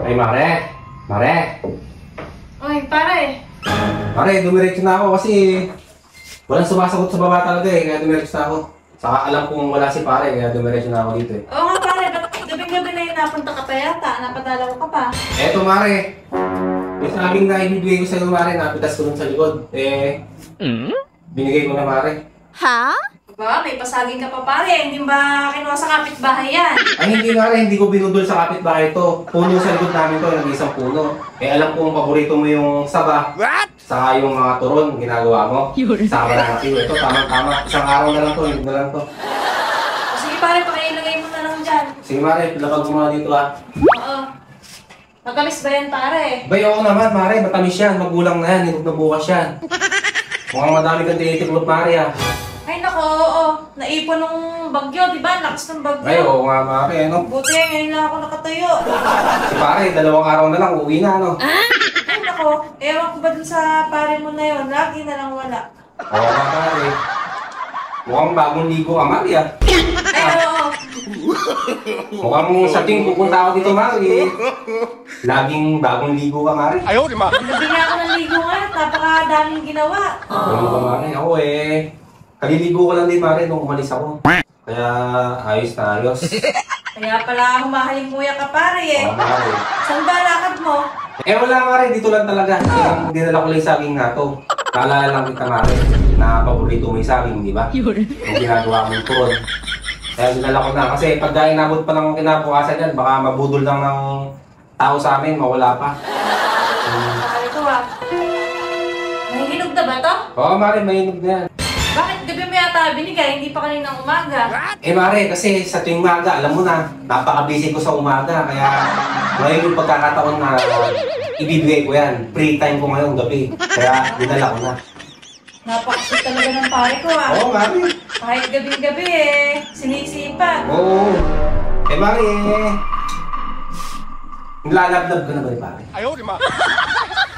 Ay, Mare. Mare. Oy, pare. Mare, dumiretso na ako kasi walang sumasagot sa baba talaga eh. Kaya dumiretso na ako. Saka alam kong wala si pare, kaya dumiretso na ako dito eh. Oo nga pare, ba't gabing-gabi na yun napunta ka pa yata? Napadalaw ka pa. Eto, Mare. Yung sabing na ibibigay ko sa'yo, Mare, napitas ko dun sa likod. Binigay ko na, Mare. Ha? Ba, may pasaging ka pa pare. Hindi ba kinuha sa kapitbahay yan? Ay, hindi, Mare. Hindi ko binudol sa kapitbahay to. Puno sa likod namin to, nag-isang puno. Eh, alam kong paborito mo yung saba. What? Saka yung mga turon, ginagawa mo. Saka na natin. Ito, tama-tama. Isang araw na lang to, hindi na lang to. O sige pare, pakiilagay mo na lang dyan. Sige, Mare, pilapag mo muna dito ah. Oo. Matamis ba yan pare? Bay, oo naman, Mare. Matamis yan. Magulang na yan. Hinog na bukas yan. Mukhang madami kang tinitiklop, Mare ah. Ay nako, oo. Naipon nung bagyo, di ba? Lakas ng bagyo. Ay, oo nga, Mare. Ano? Buti, ngayon lang ako nakatayo. Si Pare, 2 araw na lang. Uwi na, ano? Ay nako, ewan ko ba dun sa pare mo na yun? Lagi na lang wala. Oo nga, Pare. Mukhang bagong ligo ka, Mare ah. Ay, oo. Mukhang sa ting pupunta ako dito, Mare. Laging bagong ligo ka, Mare. Ayaw, di ba? Gabi nga ako ng ligo nga. Napakadaming ginawa. Ano ba, Mare? Ako eh. Kaliligo ko lang din, Mare, nung umalis ako. Kaya ayos na ayos. Kaya pala humahaling muya ka pare eh. Oo, Mare. Saan ba lakad mo? Eh wala, Mare, dito lang talaga. Yung dinala ko lang yung saging na to. Naalala lang kita, Mare, na paborito mo yung saging, di ba? Yung ginagawa mo yung turon. Kaya dinala ko na. Kasi pag inabot pa ng kinabukasan yan, baka mabudol lang ng tao sa amin, mawala pa. Pare ko ah. Nahihinog na ba to? Oo, Mare, mainog na yan. Bakit gabi mo yata binigay? Hindi pa kaninang umaga. Eh, Mare, kasi sa tuwing umaga, alam mo na, napaka-busy ko sa umaga. Kaya ngayon yung pagkakataon na ibibigay ko yan. Free time ko ngayong gabi. Kaya dinala ko na. Napakasip talaga ng pare ko ah. Oo, Mare. Kahit gabi-gabi eh. Sinisipan. Oo. Eh, Mare, nilalab-lab ka na ba ni Pare? Ayaw, di ba?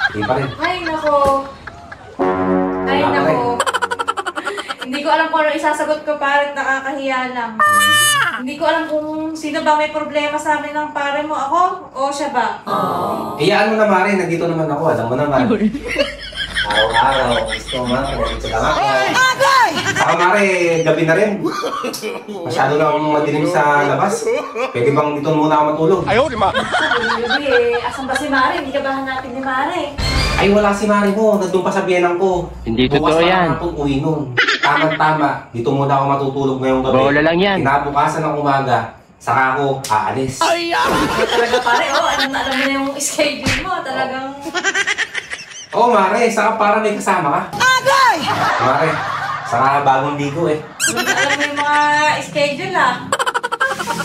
Hindi pa rin. Ay nako. Ay Wala ka nako. Hindi ko alam kung ano isasagot ko pare, nakakahiya lang. Hindi ko alam kung sino ba may problema sa amin ng pare mo. Ako o siya ba? Iyaan mo na, Mare. Nandito naman ako. Alam mo naman. Araw-araw. Gusto mo, Mare. Nandito lang ako. Saka, Mare, gabi na rin. Masyado lang madilim sa labas. Pwede bang dito muna ako matulog? Ayaw, di ba? Gabi eh. Asan ba si Mare? Hindi ka ba hanapin ni Mare? Ay, wala si Mare mo. Nandun pa sa biyenan ko. Hindi Bukas totoo pa yan. naman itong uwi nun. Tama-tama. Dito muna ako matutulog ngayong gabi. Bola lang yan. Kinabukasan ng umaga, saka ako aalis. Ay, talaga pare. Oh, alam na mo na yung schedule mo. Talagang... Oo, Mare. Saka para may kasama ka. Agay! Mare, saka bagong ligo eh. alam mo yung mga schedule ah.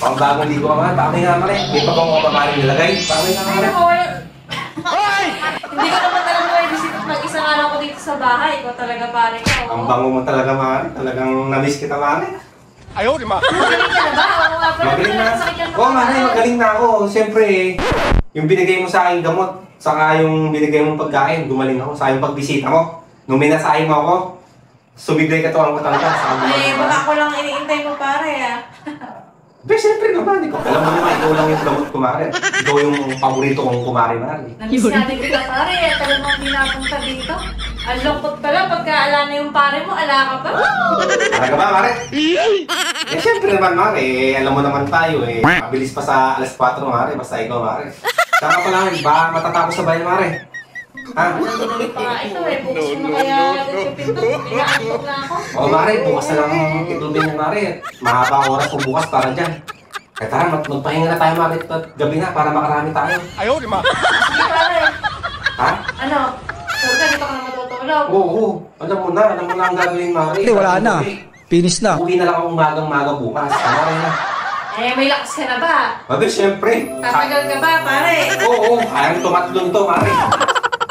Pang bagong ligo ka, Mare. Bakit nga, Mare? May pa bang ako Mare nilagay? Bakit nga, Ay Mare? nako. Hindi ko naman talaga may visit mag-isang araw ko dito sa bahay. Ikaw talaga pare ko. Ang bango mo talaga, Mare. Talagang na-miss kita, Mare. Ayaw, di ba? Magaling ka na ba? Oo nga pala. Magaling na. Sakit yan Oo, Mare. Magaling na ako. Siyempre, yung binigay mo sa akin gamot, saka yung binigay mong pagkain, gumaling ako. Saka yung pagbisita mo, nung minasahin mo ako, sumigay ka to ang matangka. Ay, baka ako lang iniintay mo pare ah. Pero siyempre naman, ikaw. Alam mo naman, ikaw lang yung gamot, kumare. Ikaw yung paborito kong kumare, Mare. Namiss natin kita pare. Talagang hindi napunta dito. Ang lungkot pala pagka ala na yung pare mo, ala ka pa. Talaga ba, Mare? Eh, siyempre naman, Mare. Alam mo naman tayo, eh. Mabilis pa sa 4:00, Mare. Basta ikaw, Mare. Saka pa lang, ba matatapos sa bayan, Mare? Ha? Nandun pa nga ito eh. Bukas mo na kaya agad yung pinto. Inaantok na ako. Oo, Mare. Bukas na lang itulbin niya, Mare. Mahaba ang oras kung bukas para dyan. Kaya tara, magpahinga na tayo, Mare. Gabi na, para makarami tayo. Ayaw, di ba? Sige pare. Ha? Ano? Sure ka, dito ka na matutulog. Oo. Alam mo na ang gagawin, Mare. Hindi, wala na. Finish na. Uwi na lang ako umagang-maga bukas. Mare na. Eh, may lakas ka na ba? Mare, siyempre. Tatagal ka ba, pare? Oo, kayang tumatlon to, Mare.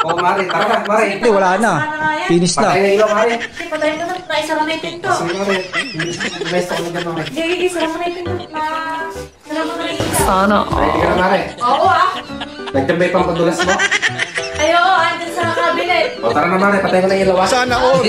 Oo, Mare. Tara na, Mare. Hindi, wala na. Finish na. Patay na ilaw, Mare. Sige, patayin mo na. Naisara na yung pinto. Sige, Mare. Besto ko na dyan, Mare. Sige, isara mo na yung pinto. Nalaman mo na yung ilaw. Sana. Ready ka na, Mare. Oo ah. Nagtambay pang padulas mo. Ay, oo. Andun sa kabinet. O, tara na, Mare. Patay ko na ilaw, ah. Sana all.